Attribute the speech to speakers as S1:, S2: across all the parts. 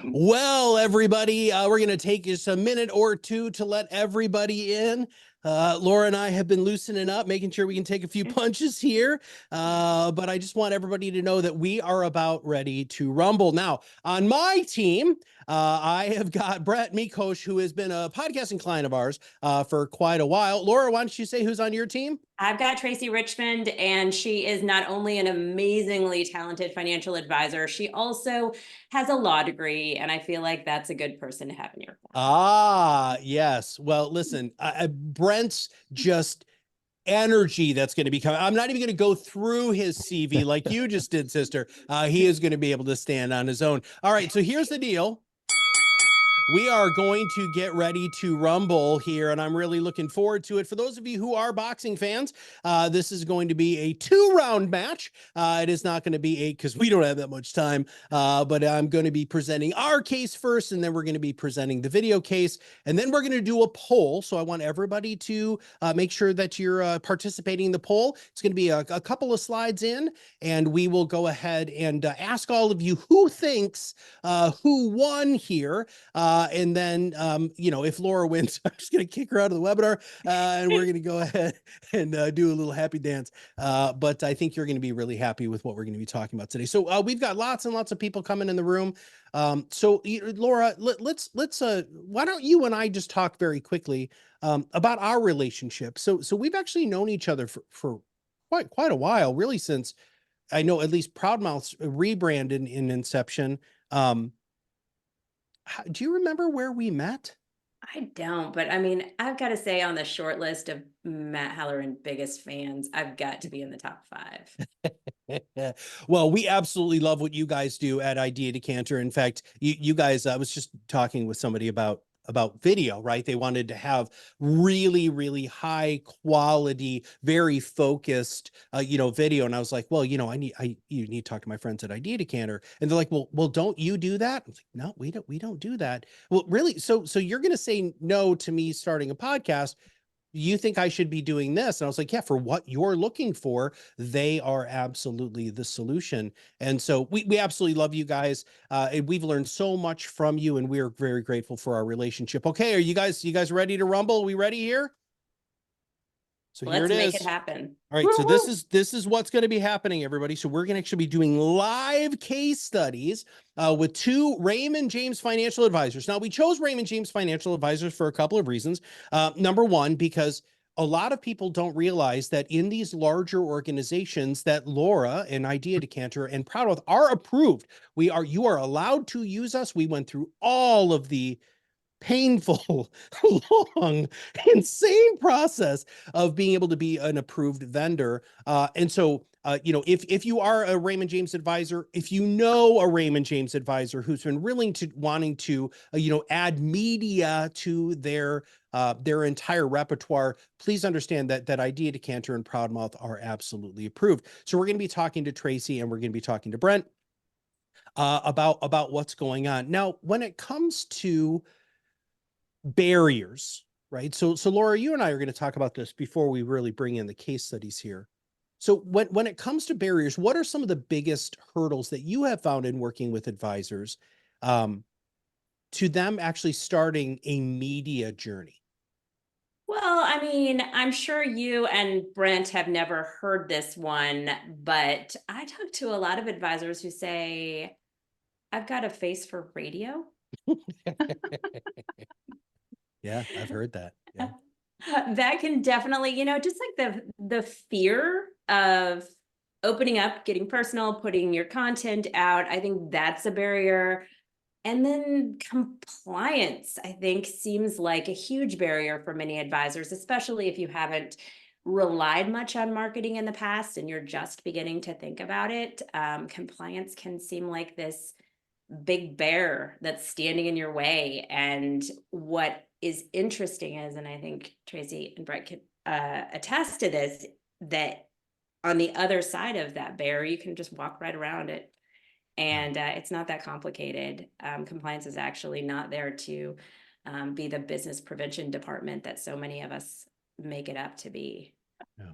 S1: Well, everybody, we're going to take just a minute or two to let everybody in. Laura and I have been loosening up, making sure we can take a few punches here. But I just want everybody to know that we are about ready to rumble. Now, on my team, I have got Brett Mikosh, who has been a podcasting client of ours for quite a while. Laura, why don't you say who's on your team?
S2: I've got Tracy Richmond, and she is not only an amazingly talented financial advisor, she also has a law degree, and I feel like that's a good person to have in your corner.
S1: Ah, yes. Well, listen, Brent's just energy that's going to be coming. I'm not even going to go through his CV like you just did, sister. He is going to be able to stand on his own. All right. So here's the deal. We are going to get ready to rumble here, and I'm really looking forward to it. For those of you who are boxing fans, this is going to be a 2-round match. It is not going to be 8 because we don't have that much time, but I'm going to be presenting our case first, and then we're going to be presenting the video case, and then we're going to do a poll. So I want everybody to make sure that you're participating in the poll. It's going to be a couple of slides in, and we will go ahead and ask all of you who thinks who won here. And then, if Laura wins, I'm just going to kick her out of the webinar and we're going to go ahead and do a little happy dance. But I think you're going to be really happy with what we're going to be talking about today. So we've got lots and lots of people coming in the room. Laura, let's why don't you and I just talk very quickly about our relationship? So we've actually known each other for quite a while, really, since I know at least ProudMouth's rebrand in inception. Do you remember where we met?
S2: I don't, but I mean, I've got to say, on the short list of Matt Halloran biggest fans, I've got to be in the top 5.
S1: Well, we absolutely love what you guys do at Idea Decanter. In fact, you guys, I was just talking with somebody about video, right? They wanted to have really, really high quality, very focused, video. And I was like, well, you need to talk to my friends at Idea Decanter. And they're like, well, don't you do that? I was like, no, we don't do that. Well, really? So you're going to say no to me starting a podcast? You think I should be doing this? And I was like, yeah, for what you're looking for, they are absolutely the solution. And so we absolutely love you guys. And we've learned so much from you, and we're very grateful for our relationship. Okay, are you guys ready to rumble? Are we ready here? So here
S2: Let's
S1: it
S2: make it
S1: is.
S2: happen.
S1: All right, so this is what's going to be happening, everybody. So we're going to actually be doing live case studies with 2 Raymond James financial advisors. Now, we chose Raymond James financial advisors for a couple of reasons. Number one, because a lot of people don't realize that in these larger organizations that Laura and Idea Decanter and ProudMouth are approved. You are allowed to use us. We went through all of the painful, long, insane process of being able to be an approved vendor. And so, if you are a Raymond James advisor, if you know a Raymond James advisor who's been wanting to, add media to their entire repertoire, please understand that Idea Decanter and ProudMouth are absolutely approved. So we're going to be talking to Tracy and we're going to be talking to Brent about what's going on. Now, when it comes to barriers, right? So Laura, you and I are going to talk about this before we really bring in the case studies here. So when it comes to barriers, what are some of the biggest hurdles that you have found in working with advisors to them actually starting a media journey?
S2: Well, I mean, I'm sure you and Brent have never heard this one, but I talk to a lot of advisors who say, I've got a face for radio.
S1: Yeah, I've heard that. Yeah.
S2: That can definitely, just like the fear of opening up, getting personal, putting your content out. I think that's a barrier. And then compliance, I think, seems like a huge barrier for many advisors, especially if you haven't relied much on marketing in the past and you're just beginning to think about it. Compliance can seem like this big bear that's standing in your way. And what is interesting is, and I think Tracy and Brett could attest to this, that on the other side of that bear, you can just walk right around it. And it's not that complicated. Compliance is actually not there to be the business prevention department that so many of us make it up to be.
S1: Yeah.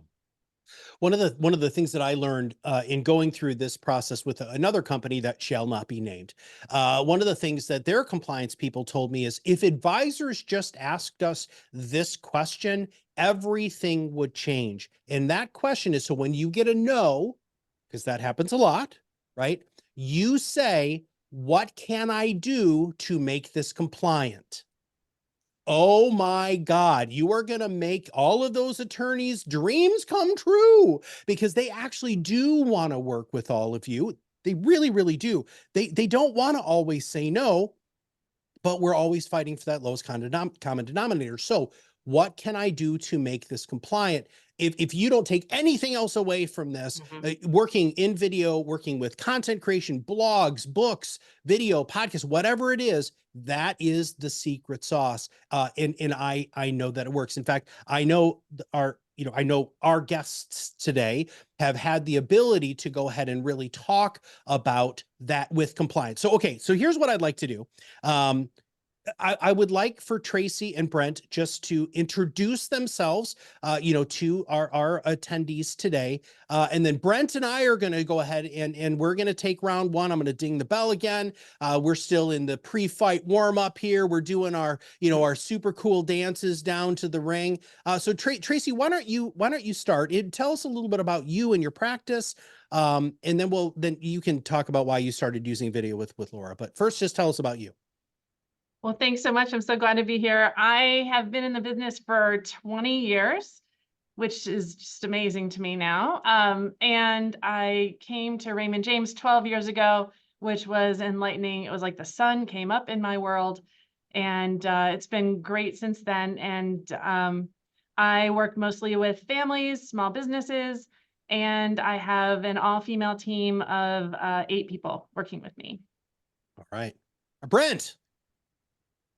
S1: One of the things that I learned in going through this process with another company that shall not be named, one of the things that their compliance people told me is if advisors just asked us this question, everything would change. And that question is, so when you get a no, because that happens a lot, right? You say, what can I do to make this compliant? Oh my God, you are going to make all of those attorneys' dreams come true because they actually do want to work with all of you. They really, really do. They don't want to always say no, but we're always fighting for that lowest common denominator. So, what can I do to make this compliant? If you don't take anything else away from this, working in video, working with content creation, blogs, books, video, podcasts, whatever it is, that is the secret sauce. And I know that it works. In fact, I know our guests today have had the ability to go ahead and really talk about that with compliance. So, okay, so here's what I'd like to do. I would like for Tracy and Brent just to introduce themselves, to our attendees today. And then Brent and I are going to go ahead and we're going to take round one. I'm going to ding the bell again. We're still in the pre-fight warm up here. We're doing our super cool dances down to the ring. So Tracy, why don't you start? Tell us a little bit about you and your practice. And then you can talk about why you started using video with Laura. But first, just tell us about you.
S3: Well, thanks so much. I'm so glad to be here. I have been in the business for 20 years, which is just amazing to me now. And I came to Raymond James 12 years ago, which was enlightening. It was like the sun came up in my world, and it's been great since then. And I work mostly with families, small businesses, and I have an all-female team of 8 people working with me.
S1: All right. Brent.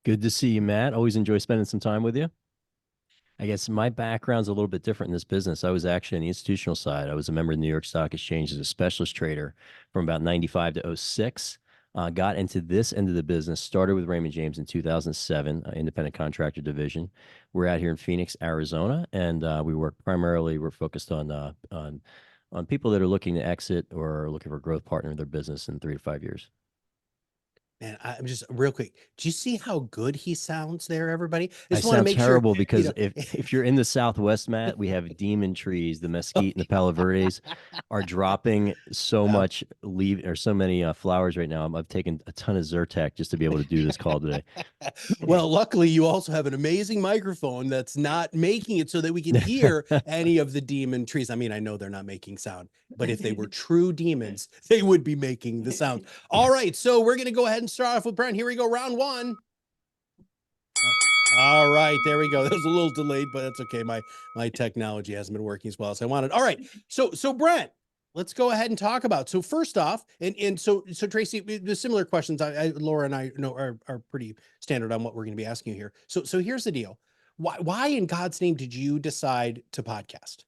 S4: Good to see you, Matt. Always enjoy spending some time with you. I guess my background's a little bit different in this business. I was actually on the institutional side. I was a member of the New York Stock Exchange as a specialist trader from about 95 to 06. Got into this end of the business, started with Raymond James in 2007, independent contractor division. We're out here in Phoenix, Arizona, and we're focused on people that are looking to exit or are looking for a growth partner in their business in 3 to 5 years.
S1: Man, I'm just real quick. Do you see how good he sounds there, everybody?
S4: I
S1: just want to
S4: sound
S1: make
S4: terrible
S1: sure,
S4: because if you're in the Southwest, Matt, we have demon trees. The mesquite and the palo verdes are dropping so much so many flowers right now. I've taken a ton of Zyrtec just to be able to do this call today.
S1: Well, luckily you also have an amazing microphone that's not making it so that we can hear any of the demon trees. I mean, I know they're not making sound, but if they were true demons, they would be making the sound. All right, so we're going to go ahead and start off with Brent. Here we go, round one. All right, there we go. That was a little delayed, but that's okay. My technology hasn't been working as well as I wanted. All right, so Brent, let's go ahead and talk about. So first off, so Tracy, the similar questions Laura and I know are pretty standard on what we're going to be asking you here. So here's the deal. Why in God's name did you decide to podcast?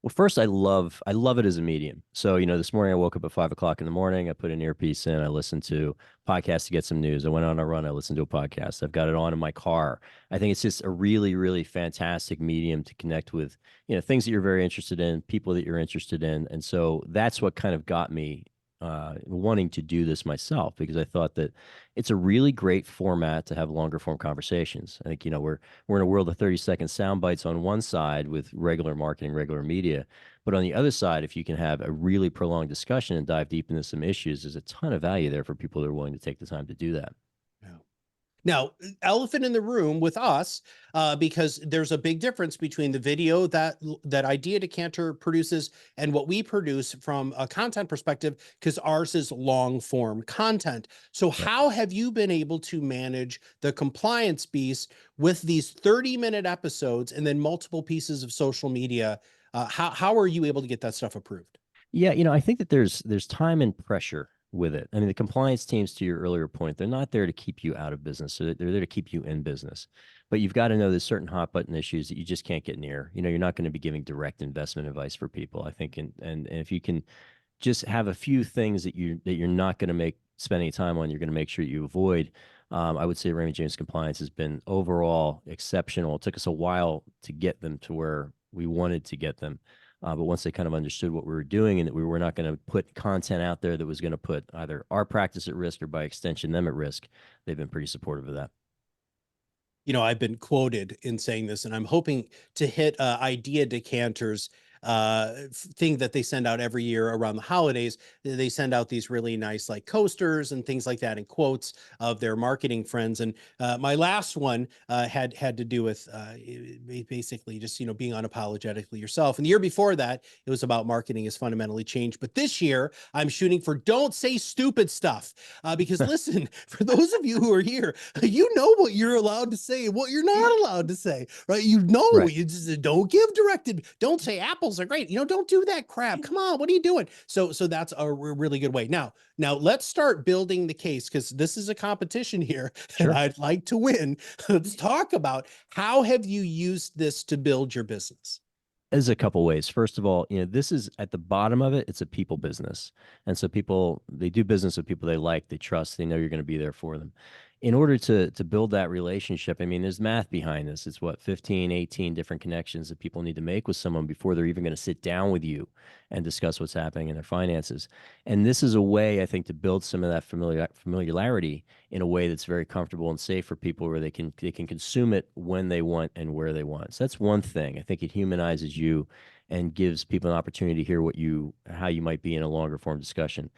S4: Well, first, I love it as a medium. So, this morning I woke up at 5 o'clock in the morning. I put an earpiece in. I listened to podcasts to get some news. I went on a run. I listened to a podcast. I've got it on in my car. I think it's just a really, really fantastic medium to connect with, things that you're very interested in, people that you're interested in. And so that's what kind of got me wanting to do this myself, because I thought that it's a really great format to have longer form conversations. I think, we're in a world of 30-second sound bites on one side with regular marketing, regular media. But on the other side, if you can have a really prolonged discussion and dive deep into some issues, there's a ton of value there for people that are willing to take the time to do that.
S1: Now, elephant in the room with us, because there's a big difference between the video that Idea Decanter produces and what we produce from a content perspective, because ours is long form content. So how have you been able to manage the compliance piece with these 30-minute episodes and then multiple pieces of social media? How are you able to get that stuff approved?
S4: Yeah, I think that there's time and pressure with it. I mean, the compliance teams, to your earlier point, they're not there to keep you out of business. So they're there to keep you in business. But you've got to know there's certain hot button issues that you just can't get near. You're not going to be giving direct investment advice for people, I think. And if you can just have a few things that you're not going to make spending time on, you're going to make sure you avoid. I would say Raymond James Compliance has been overall exceptional. It took us a while to get them to where we wanted to get them. But once they kind of understood what we were doing and that we were not going to put content out there that was going to put either our practice at risk or by extension them at risk, they've been pretty supportive of that.
S1: You know, I've been quoted in saying this, and I'm hoping to hit Idea Decanters thing that they send out every year around the holidays. They send out these really nice like coasters and things like that and quotes of their marketing friends. And my last one had to do with basically just, you know, being unapologetically yourself. And the year before that, it was about marketing has fundamentally changed. But this year, I'm shooting for don't say stupid stuff because listen, for those of you who are here, you know what you're allowed to say and what you're not allowed to say, right? You know,
S4: Right.
S1: you just don't give directed, don't say apples are great. You know, don't do that crap. Come on, what are you doing? So that's a really good way. Now let's start building the case because this is a competition here
S4: Sure.
S1: and I'd like to win. Let's talk about how have you used this to build your business?
S4: There's a couple ways. First of all, you know, this is at the bottom of it, it's a people business. And so people, they do business with people they like, they trust, they know you're going to be there for them. In order to build that relationship, I mean, there's math behind this. It's what, 15, 18 different connections that people need to make with someone before they're even going to sit down with you and discuss what's happening in their finances. And this is a way, I think, to build some of that familiarity in a way that's very comfortable and safe for people where they can consume it when they want and where they want. So that's one thing. I think it humanizes you and gives people an opportunity to hear how you might be in a longer form discussion.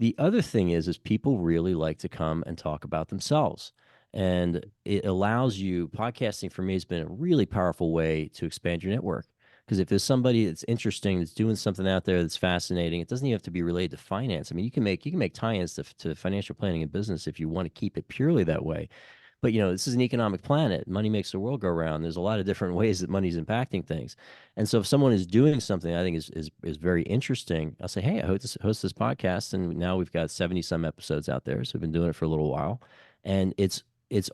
S4: The other thing is people really like to come and talk about themselves. And it allows you, podcasting for me has been a really powerful way to expand your network. Because if there's somebody that's interesting, that's doing something out there that's fascinating, it doesn't even have to be related to finance. I mean, you can make tie-ins to financial planning and business if you want to keep it purely that way. But you know, this is an economic planet. Money makes the world go round. There's a lot of different ways that money's impacting things. And so if someone is doing something I think is very interesting, I'll say, hey, I host this podcast, and now we've got 70 some episodes out there. So we've been doing it for a little while. And it's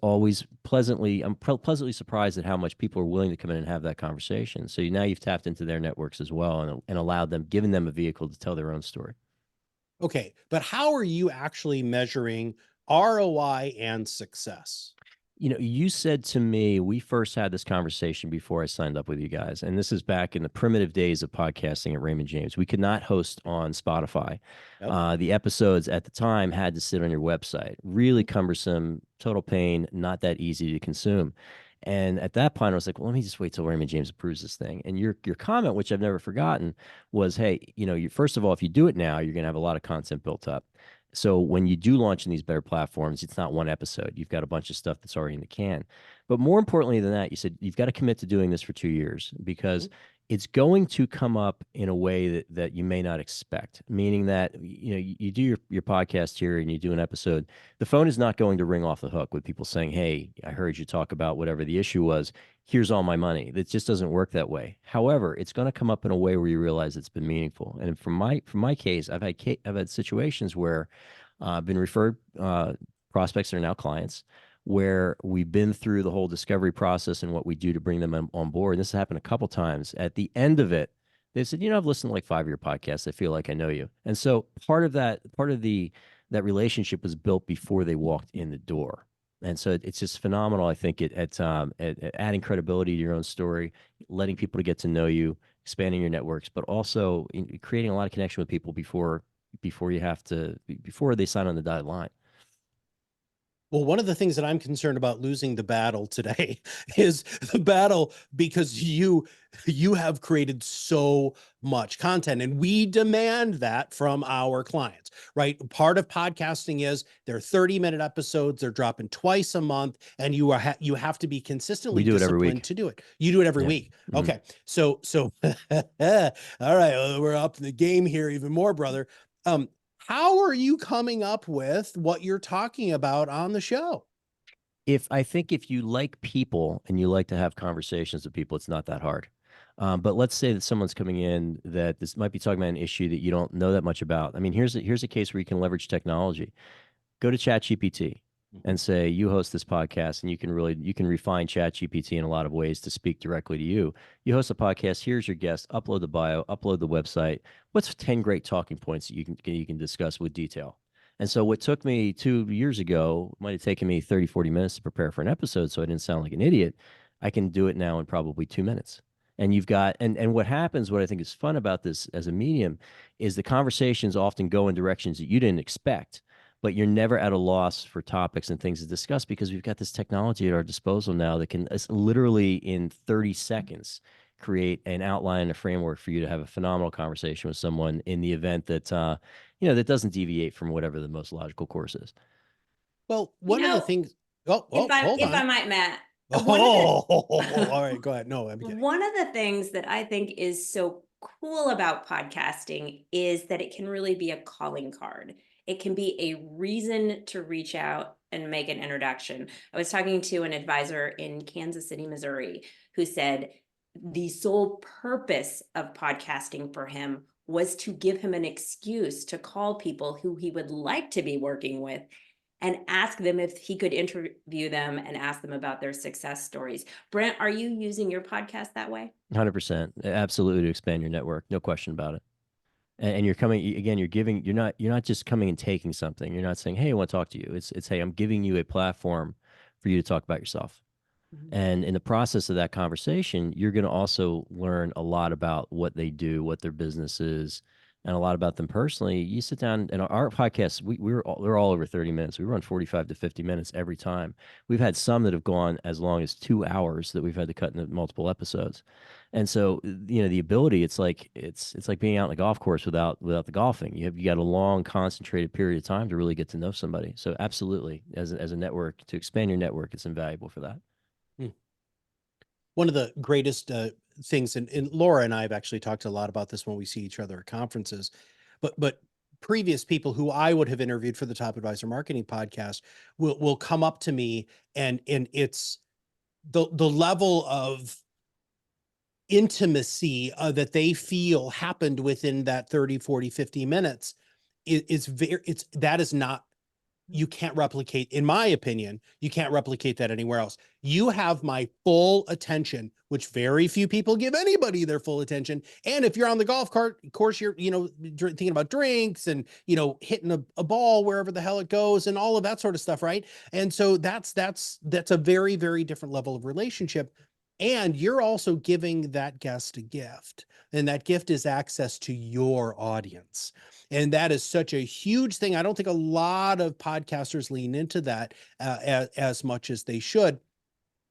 S4: always I'm pleasantly surprised at how much people are willing to come in and have that conversation. So now you've tapped into their networks as well and allowed them, given them a vehicle to tell their own story.
S1: Okay, but how are you actually measuring ROI and success?
S4: You know, you said to me, we first had this conversation before I signed up with you guys, and this is back in the primitive days of podcasting at Raymond James. We could not host on Spotify.
S1: Yep.
S4: The episodes at the time had to sit on your website. Really cumbersome, total pain, not that easy to consume. And at that point, I was like, well, let me just wait till Raymond James approves this thing. And your comment, which I've never forgotten, was, hey, you know, first of all, if you do it now, you're going to have a lot of content built up. So when you do launch in these better platforms, it's not one episode. You've got a bunch of stuff that's already in the can. But more importantly than that, you said you've got to commit to doing this for 2 years because it's going to come up in a way that you may not expect, meaning that, you know, you do your podcast here and you do an episode. The phone is not going to ring off the hook with people saying, hey, I heard you talk about whatever the issue was. Here's all my money. It just doesn't work that way. However, it's going to come up in a way where you realize it's been meaningful. And from my case, I've had situations where I've been referred prospects that are now clients, where we've been through the whole discovery process and what we do to bring them on board. And this has happened a couple times. At the end of it, they said, you know, I've listened to like 5 of your podcasts. I feel like I know you. And so part of that that relationship was built before they walked in the door. And so it's just phenomenal, I think, at adding credibility to your own story, letting people to get to know you, expanding your networks, but also creating a lot of connection with people before they sign on the dotted line.
S1: Well, one of the things that I'm concerned about losing the battle today is the battle because you have created so much content and we demand that from our clients, right? Part of podcasting is they're 30-minute episodes, they're dropping twice a month, and you have to be consistently disciplined to do it. You do it every week.
S4: Mm-hmm.
S1: Okay. So all right, we're up in the game here even more, brother. How are you coming up with what you're talking about on the show?
S4: I think if you like people and you like to have conversations with people, it's not that hard. But let's say that someone's coming in that this might be talking about an issue that you don't know that much about. I mean, here's a case where you can leverage technology. Go to ChatGPT and say, you host this podcast, and you can refine ChatGPT in a lot of ways to speak directly to you. You host a podcast, here's your guest, upload the bio, upload the website. What's 10 great talking points that you can discuss with detail? And so what took me 2 years ago might have taken me 30, 40 minutes to prepare for an episode so I didn't sound like an idiot. I can do it now in probably 2 minutes. And you've got, and what happens, what I think is fun about this as a medium is the conversations often go in directions that you didn't expect, but you're never at a loss for topics and things to discuss because we've got this technology at our disposal now that can literally in 30 seconds create an outline and a framework for you to have a phenomenal conversation with someone in the event that, that doesn't deviate from whatever the most logical course is.
S1: Well,
S2: You
S1: one of the
S2: know,
S1: things, hold
S2: if I
S1: on.
S2: might, Matt,
S1: Oh, all right, go ahead. No, I'm kidding.
S2: one of the things that I think is so cool about podcasting is that it can really be a calling card. It can be a reason to reach out and make an introduction. I was talking to an advisor in Kansas City, Missouri, who said the sole purpose of podcasting for him was to give him an excuse to call people who he would like to be working with and ask them if he could interview them and ask them about their success stories. Brent, are you using your podcast that way?
S4: 100%. Absolutely, to expand your network. No question about it. And you're coming again, you're not just coming and taking something. You're not saying, hey, I want to talk to you. It's hey, I'm giving you a platform for you to talk about yourself. And in the process of that conversation, you're going to also learn a lot about what they do, what their business is, and a lot about them personally. You sit down and our podcasts, we're all over 30 minutes. We run 45 to 50 minutes every time. We've had some that have gone as long as 2 hours that we've had to cut into multiple episodes. And so, the ability, it's like being out on the golf course without the golfing. You got a long, concentrated period of time to really get to know somebody. So absolutely, as a network, to expand your network, it's invaluable for that.
S1: One of the greatest things, and Laura and I have actually talked a lot about this when we see each other at conferences, but previous people who I would have interviewed for the Top Advisor Marketing Podcast will come up to me, and it's the level of intimacy that they feel happened within that 30, 40, 50 minutes that is not, you can't replicate, in my opinion, you can't replicate that anywhere else. You have my full attention, which very few people give anybody their full attention. And if you're on the golf course, you're, thinking about drinks and, hitting a ball wherever the hell it goes and all of that sort of stuff. Right. And so that's a very, very different level of relationship. And you're also giving that guest a gift, and that gift is access to your audience. And that is such a huge thing. I don't think a lot of podcasters lean into that as much as they should.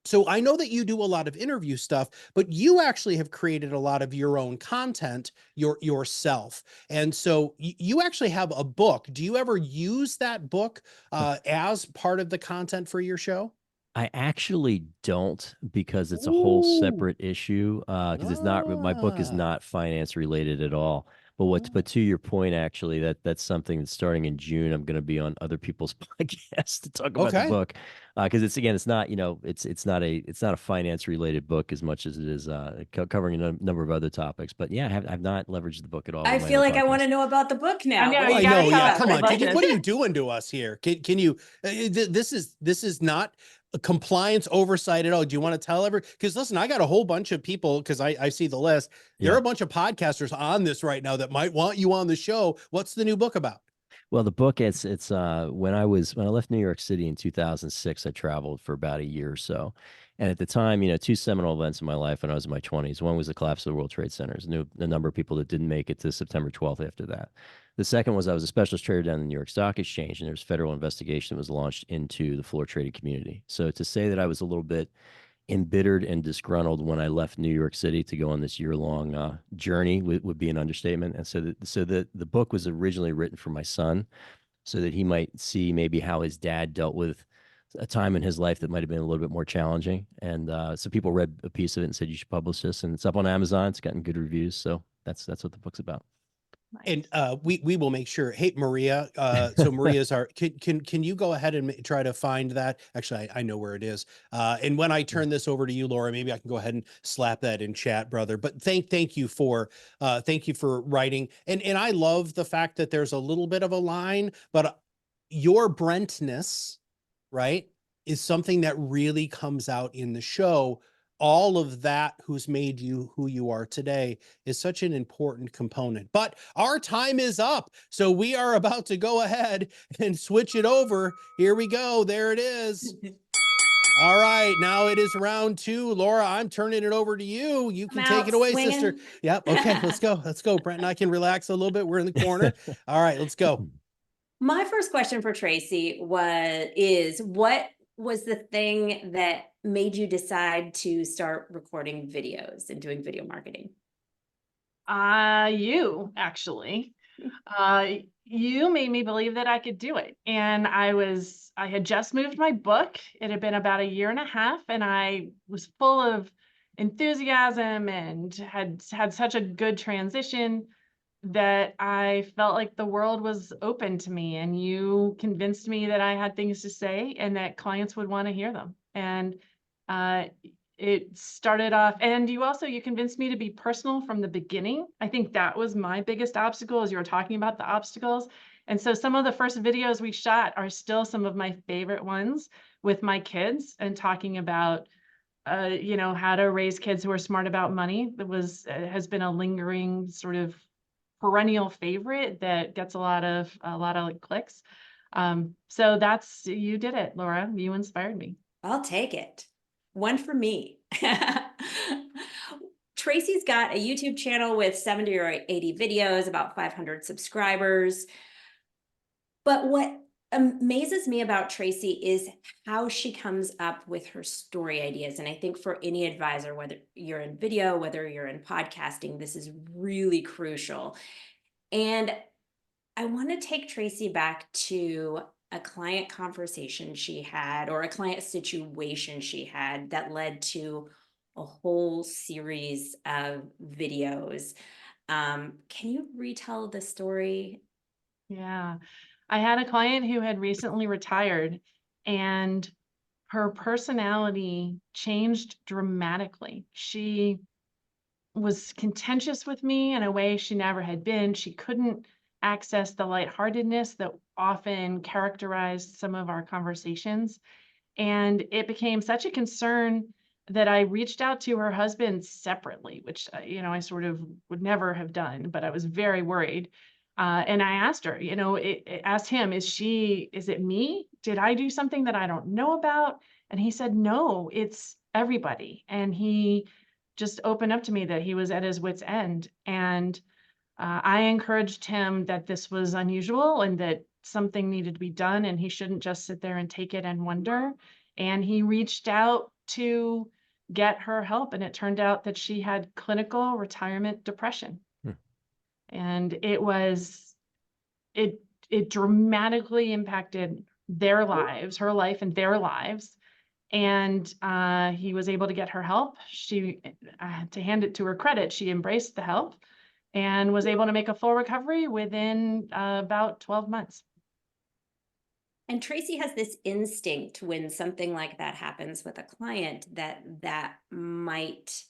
S1: So I know that you do a lot of interview stuff, but you actually have created a lot of your own content yourself. And so you actually have a book. Do you ever use that book as part of the content for your show?
S4: I actually don't, because it's a whole separate issue. Because it's not, my book is not finance related at all. But to your point, actually, that's something that's starting in June. I'm going to be on other people's podcasts to talk about the book. Because it's not, it's not a finance related book as much as it is covering a number of other topics. But yeah, I've not leveraged the book at all.
S2: I feel like I want to know about the book now.
S3: I know,
S1: Oh, I know. Yeah, come on.
S3: What
S1: What are you doing to us here? Can you? This is not a compliance oversight at all. Do you want to tell because listen, I got a whole bunch of people, because I see the list. There are a bunch of podcasters on this right now that might want you on the show. What's the new book about?
S4: Well, the book, it's when I left New York City in 2006, I traveled for about a year or so. And at the time, two seminal events in my life when I was in my 20s. One was the collapse of the World Trade Centers. I knew a number of people that didn't make it to September 12th after that. The second was I was a specialist trader down in the New York Stock Exchange, and there was federal investigation that was launched into the floor trading community. So to say that I was a little bit embittered and disgruntled when I left New York City to go on this year-long journey would be an understatement. And so the book was originally written for my son, so that he might see maybe how his dad dealt with a time in his life that might have been a little bit more challenging. And so people read a piece of it and said, you should publish this. And it's up on Amazon. It's gotten good reviews. So that's what the book's about.
S1: And we will make sure. Hey, Maria. So Maria's our. Can you go ahead and try to find that? Actually, I know where it is. And when I turn this over to you, Laura, maybe I can go ahead and slap that in chat, brother. But thank you for writing. And I love the fact that there's a little bit of a line, but your Brentness, right, is something that really comes out in the show. All of that who's made you who you are today is such an important component. But our time is up. So we are about to go ahead and switch it over. Here we go. There it is. All right, now it is round 2. Laura, I'm turning it over to you. You can
S2: I'm
S1: take
S2: out
S1: it away, sister.
S2: swinging.
S1: Yep. Okay, let's go. Let's go. Brent and I can relax a little bit. We're in the corner. All right, let's go.
S2: My first question for Tracy what was the thing that made you decide to start recording videos and doing video marketing?
S3: You actually. You made me believe that I could do it. And I had just moved my book. It had been about a year and a half, and I was full of enthusiasm and had had such a good transition that I felt like the world was open to me. And you convinced me that I had things to say and that clients would want to hear them. And uh, it started off, and you convinced me to be personal from the beginning. I think that was my biggest obstacle, as you were talking about the obstacles. And so some of the first videos we shot are still some of my favorite ones, with my kids and talking about how to raise kids who are smart about money. That has been a lingering sort of perennial favorite that gets a lot of like clicks. So you did it, Laura. You inspired me.
S2: I'll take it. One for me. Tracy's got a YouTube channel with 70 or 80 videos, about 500 subscribers. But what amazes me about Tracy is how she comes up with her story ideas. And I think for any advisor, whether you're in video, whether you're in podcasting, this is really crucial. And I want to take Tracy back to a client conversation she had, or a client situation she had, that led to a whole series of videos. Can you retell the story?
S3: Yeah. I had a client who had recently retired, and her personality changed dramatically. She was contentious with me in a way she never had been. She couldn't access the lightheartedness that often characterized some of our conversations. And it became such a concern that I reached out to her husband separately, which, I sort of would never have done, but I was very worried. And I asked her, asked him, is it me? Did I do something that I don't know about? And he said, no, it's everybody. And he just opened up to me that he was at his wit's end. And I encouraged him that this was unusual and that something needed to be done, and he shouldn't just sit there and take it and wonder. And he reached out to get her help, and it turned out that she had clinical retirement depression. And it dramatically impacted their lives, her life and their lives. And he was able to get her help. She, to hand it to her credit, she embraced the help and was able to make a full recovery within about 12 months.
S2: And Tracy has this instinct when something like that happens with a client, that might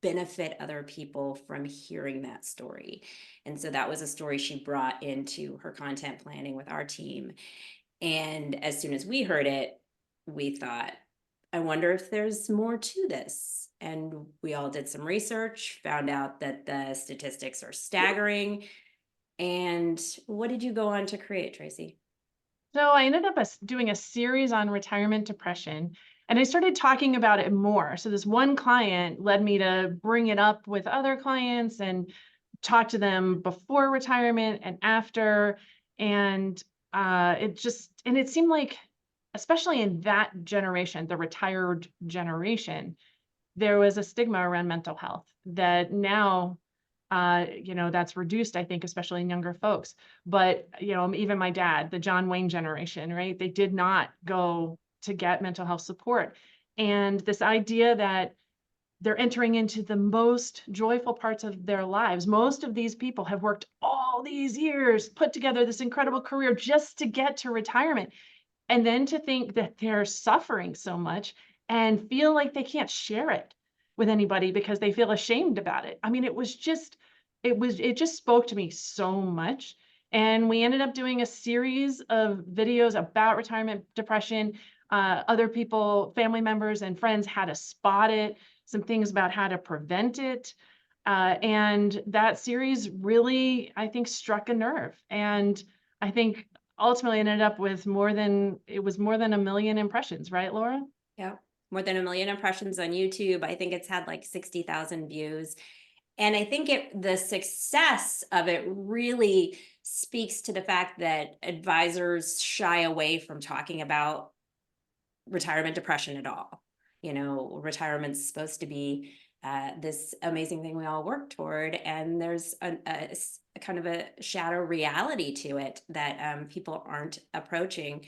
S2: benefit other people from hearing that story. And so that was a story she brought into her content planning with our team. And as soon as we heard it, we thought, I wonder if there's more to this. And we all did some research, found out that the statistics are staggering. And what did you go on to create, Tracy?
S3: So I ended up doing a series on retirement depression, and I started talking about it more. So this one client led me to bring it up with other clients and talk to them before retirement and after. And it seemed like, especially in that generation, the retired generation, there was a stigma around mental health that now, that's reduced, I think, especially in younger folks. But, even my dad, the John Wayne generation, right? They did not go to get mental health support. And this idea that they're entering into the most joyful parts of their lives. Most of these people have worked all these years, put together this incredible career just to get to retirement. And then to think that they're suffering so much and feel like they can't share it with anybody because they feel ashamed about it. I mean, it just spoke to me so much. And we ended up doing a series of videos about retirement depression. Other people, family members and friends, had to spot it, some things about how to prevent it. And that series really, I think, struck a nerve. And I think ultimately ended up with more than 1 million impressions, right, Laura?
S2: Yeah, more than 1 million impressions on YouTube. I think it's had like 60,000 views. And I think the success of it really speaks to the fact that advisors shy away from talking about retirement depression at all. You know, retirement's supposed to be this amazing thing we all work toward, and there's a kind of a shadow reality to it that people aren't approaching.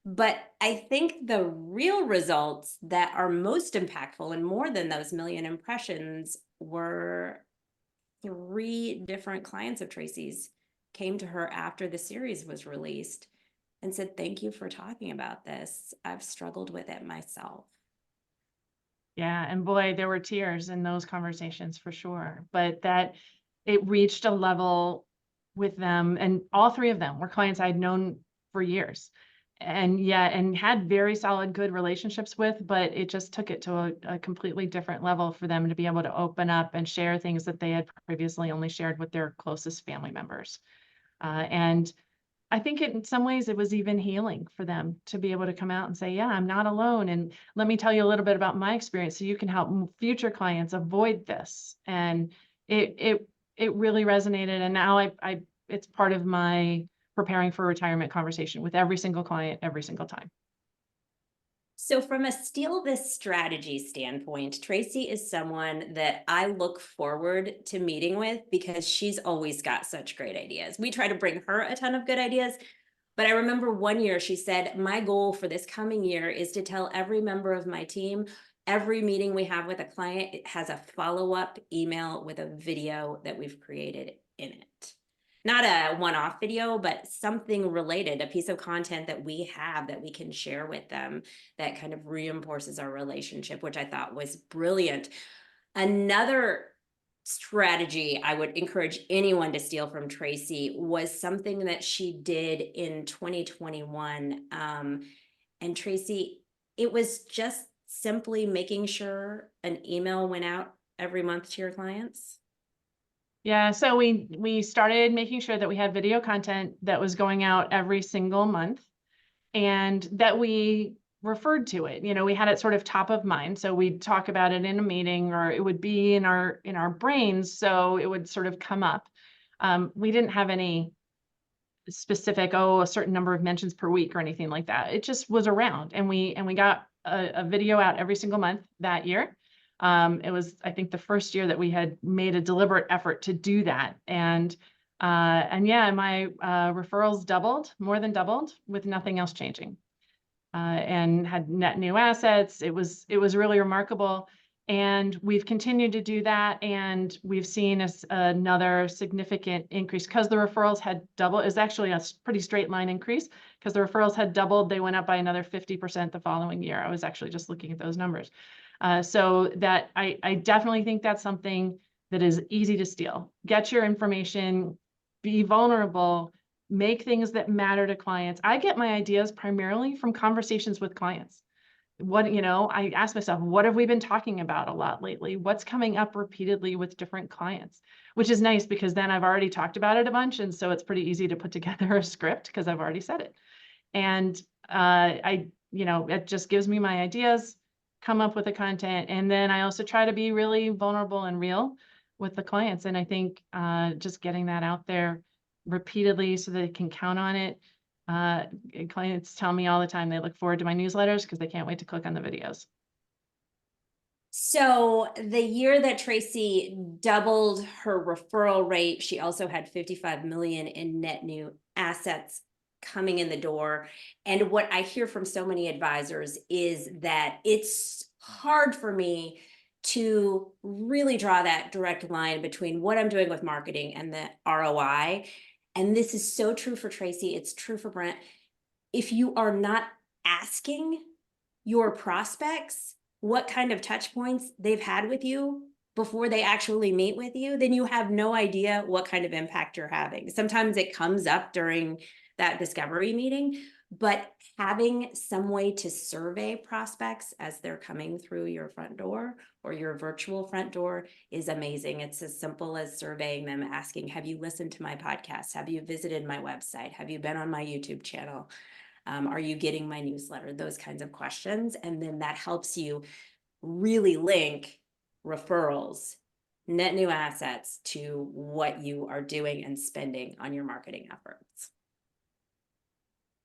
S2: But I think the real results that are most impactful and more than those million impressions were 3 different clients of Tracy's came to her after the series was released and said, "Thank you for talking about this. I've struggled with it myself."
S3: Yeah, and boy, there were tears in those conversations for sure. But that it reached a level with them, and all 3 of them were clients I'd known for years, and had very solid, good relationships with, but it just took it to a completely different level for them to be able to open up and share things that they had previously only shared with their closest family members. And I think in some ways it was even healing for them to be able to come out and say, yeah, I'm not alone. And let me tell you a little bit about my experience so you can help future clients avoid this. And it really resonated. And now I it's part of my preparing for retirement conversation with every single client, every single time.
S2: So from a steal this strategy standpoint, Tracy is someone that I look forward to meeting with because she's always got such great ideas. We try to bring her a ton of good ideas, but I remember one year she said, "My goal for this coming year is to tell every member of my team, every meeting we have with a client, it has a follow-up email with a video that we've created in it." Not a one-off video, but something related, a piece of content that we have that we can share with them that kind of reinforces our relationship, which I thought was brilliant. Another strategy I would encourage anyone to steal from Tracy was something that she did in 2021. And Tracy, it was just simply making sure an email went out every month to your clients.
S3: Yeah, so we started making sure that we had video content that was going out every single month and that we referred to it. You know, we had it sort of top of mind. So we'd talk about it in a meeting, or it would be in our brains. So it would sort of come up. We didn't have any specific, a certain number of mentions per week or anything like that. It just was around, and we got a video out every single month that year. It was, I think, the first year that we had made a deliberate effort to do that. And yeah, my referrals doubled, more than doubled, with nothing else changing. And had net new assets. It was really remarkable. And we've continued to do that. And we've seen another significant increase because the referrals had doubled. It's actually a pretty straight line increase because the referrals had doubled. They went up by another 50% the following year. I was actually just looking at those numbers. So that I definitely think that's something that is easy to steal. Get your information, be vulnerable, make things that matter to clients. I get my ideas primarily from conversations with clients. I ask myself, what have we been talking about a lot lately? What's coming up repeatedly with different clients? Which is nice because then I've already talked about it a bunch. And so it's pretty easy to put together a script because I've already said it. And it just gives me my ideas, come up with the content. And then I also try to be really vulnerable and real with the clients. And I think just getting that out there repeatedly so that they can count on it. Clients tell me all the time they look forward to my newsletters because they can't wait to click on the videos.
S2: So the year that Tracy doubled her referral rate, she also had 55 million in net new assets coming in the door. And what I hear from so many advisors is that it's hard for me to really draw that direct line between what I'm doing with marketing and the ROI. And this is so true for Tracy. It's true for Brent. If you are not asking your prospects what kind of touch points they've had with you before they actually meet with you, then you have no idea what kind of impact you're having. Sometimes it comes up during that discovery meeting, but having some way to survey prospects as they're coming through your front door or your virtual front door is amazing. It's as simple as surveying them, asking, have you listened to my podcast? Have you visited my website? Have you been on my YouTube channel? Are you getting my newsletter? Those kinds of questions. And then that helps you really link referrals, net new assets to what you are doing and spending on your marketing efforts.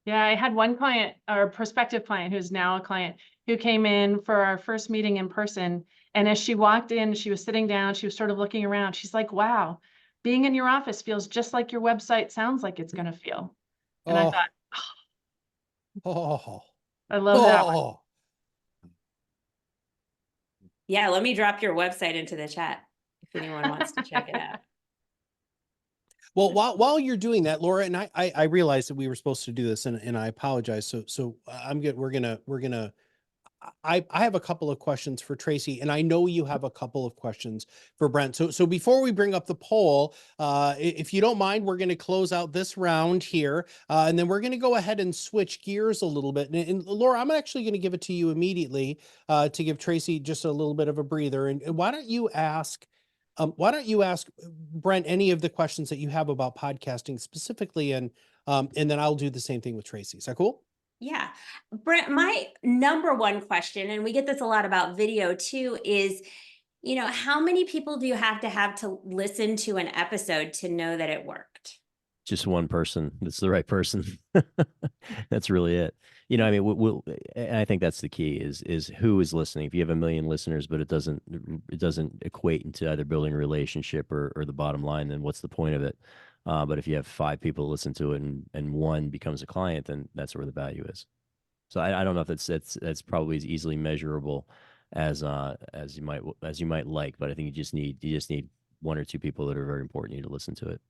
S3: Yeah, I had one client or prospective client who's now a client who came in for our first meeting in person. And as she walked in, she was sitting down, she was sort of looking around. She's like, wow, being in your office feels just like your website sounds like it's going to feel. And I
S1: Oh,
S3: thought,
S1: oh,
S3: I love that one.
S1: oh.
S2: Yeah, let me drop your website into the chat if anyone wants to check it out.
S1: Well, while you're doing that, Laura, and I realized that we were supposed to do this, and I apologize. So I'm good. We're gonna. I have a couple of questions for Tracy, and I know you have a couple of questions for Brent. So before we bring up the poll, if you don't mind, we're going to close out this round here, and then we're going to go ahead and switch gears a little bit. And Laura, I'm actually going to give it to you immediately to give Tracy just a little bit of a breather. And why don't you ask? Why don't you ask Brent any of the questions that you have about podcasting specifically, and then I'll do the same thing with Tracy. Is that cool?
S2: Yeah. Brent, my number one question, and we get this a lot about video too, is, how many people do you have to listen to an episode to know that it worked?
S4: Just one person that's the right person. That's really it. I mean, and I think that's the key is who is listening. If you have 1 million listeners, but it doesn't equate into either building a relationship or the bottom line, then what's the point of it? But if you have 5 people listen to it and one becomes a client, then that's where the value is. So I don't know if that's probably as easily measurable as you might like, but I think you just need 1 or 2 people that are very important to you to listen to it.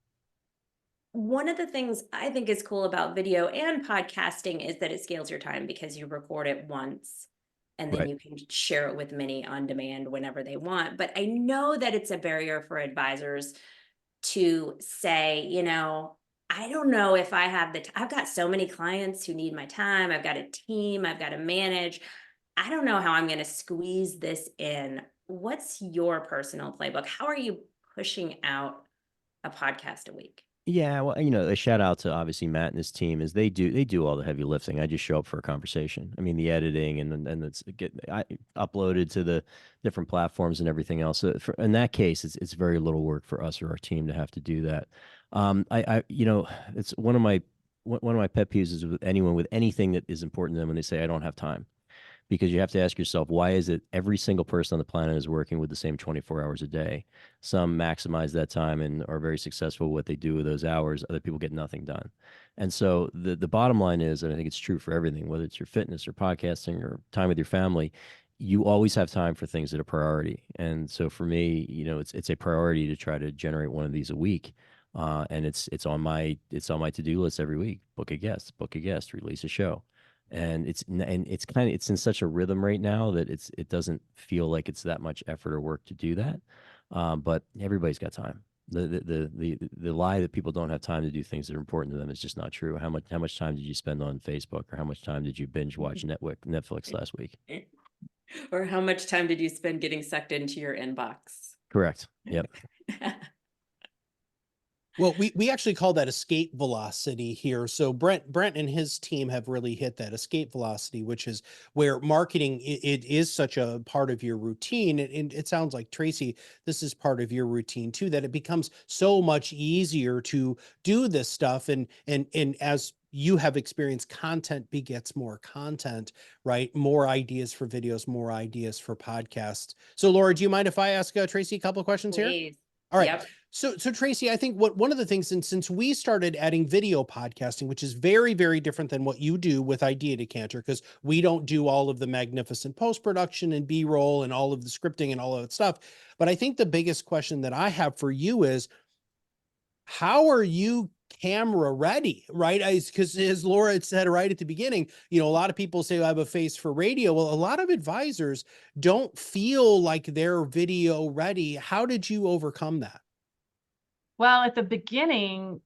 S2: One of the things I think is cool about video and podcasting is that it scales your time because you record it once and then
S4: Right.
S2: you can share it with many on demand whenever they want. But I know that it's a barrier for advisors to say, I don't know if I have I've got so many clients who need my time. I've got a team I've got to manage. I don't know how I'm going to squeeze this in. What's your personal playbook? How are you pushing out a podcast a week?
S4: Yeah, well, a shout out to obviously Matt and his team is they do all the heavy lifting. I just show up for a conversation. I mean, the editing and it's I uploaded to the different platforms and everything else. So in that case, it's very little work for us or our team to have to do that. It's one of my pet peeves is with anyone with anything that is important to them when they say I don't have time. Because you have to ask yourself, why is it every single person on the planet is working with the same 24 hours a day? Some maximize that time and are very successful with what they do with those hours. Other people get nothing done. And so the bottom line is, and I think it's true for everything, whether it's your fitness or podcasting or time with your family, you always have time for things that are priority. And so for me, it's a priority to try to generate one of these a week. And it's on my to-do list every week. Book a guest, release a show. And it's in such a rhythm right now that it doesn't feel like it's that much effort or work to do that. But everybody's got time. The lie that people don't have time to do things that are important to them is just not true. How much time did you spend on Facebook, or how much time did you binge watch Netflix last week?
S2: Or how much time did you spend getting sucked into your inbox?
S4: Correct. Yep.
S1: Well, we actually call that escape velocity here. So Brent and his team have really hit that escape velocity, which is where marketing it is such a part of your routine. And it sounds like, Tracy, this is part of your routine too, that it becomes so much easier to do this stuff. And as you have experienced, content begets more content, right? More ideas for videos, more ideas for podcasts. So Laura, do you mind if I ask Tracy a couple of questions here?
S2: Please.
S1: All right.
S2: Yep.
S1: So Tracy, I think one of the things, and since we started adding video podcasting, which is very, very different than what you do with Idea Decanter, because we don't do all of the magnificent post-production and B-roll and all of the scripting and all of that stuff. But I think the biggest question that I have for you is, how are you camera ready, right? Because as Laura had said right at the beginning, a lot of people say, I have a face for radio. Well, a lot of advisors don't feel like they're video ready. How did you overcome that?
S3: Well, at the beginning,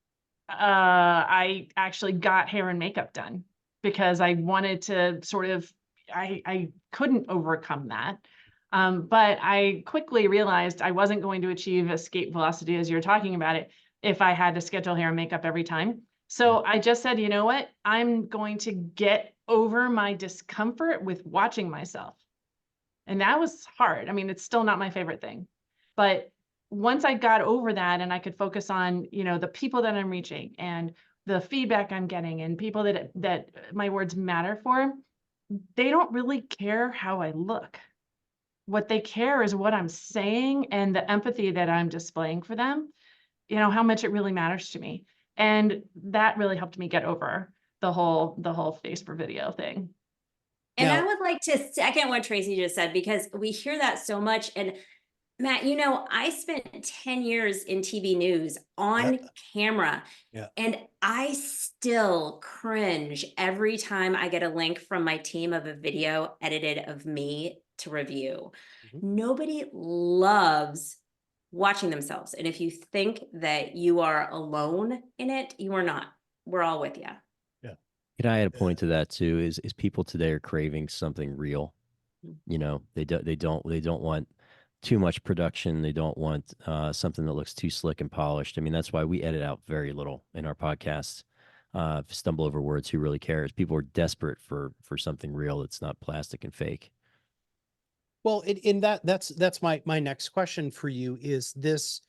S3: I actually got hair and makeup done because I wanted to sort of, I couldn't overcome that. But I quickly realized I wasn't going to achieve escape velocity as you're talking about it if I had to schedule hair and makeup every time. So I just said, you know what? I'm going to get over my discomfort with watching myself. And that was hard. I mean, it's still not my favorite thing. But once I got over that and I could focus on, you know, the people that I'm reaching and the feedback I'm getting and people that my words matter for, they don't really care how I look. What they care is what I'm saying and the empathy that I'm displaying for them, you know, how much it really matters to me. And that really helped me get over the whole face for video thing.
S2: And I
S1: Now-
S2: would like to second what Tracy just said, because we hear that so much. And Matt, you know, I spent 10 years in TV news on camera,
S1: Yeah.
S2: and I still cringe every time I get a link from my team of a video edited of me to review. Nobody loves watching themselves. And if you think that you are alone in it, you are not. We're all with you.
S4: And I had a point to that too, is people today are craving something real. You know, they don't want too much production. They don't want something that looks too slick and polished. I mean, that's why we edit out very little in our podcasts. Stumble over words, who really cares? People are desperate for something real that's not plastic and fake.
S1: Well, that's my next question for you. Is this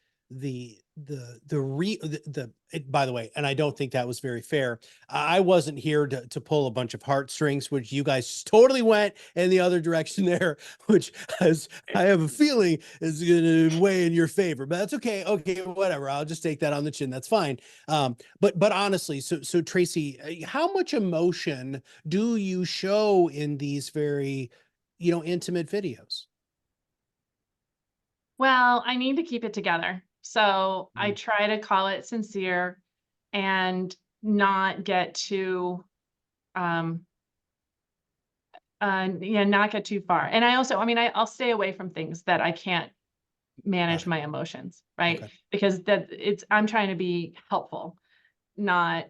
S1: by the way, and I don't think that was very fair. I wasn't here to pull a bunch of heartstrings, which you guys totally went in the other direction there, which has, I have a feeling is going to weigh in your favor, but that's okay. Okay, whatever. I'll just take that on the chin. That's fine. But honestly, so Tracy, how much emotion do you show in these very, you know, intimate videos?
S3: Well, I need to keep it together. So I try to call it sincere and not get too, not get too far. And I also, I mean, I'll stay away from things that I can't manage my emotions, right?
S1: Okay.
S3: Because I'm trying to be helpful, not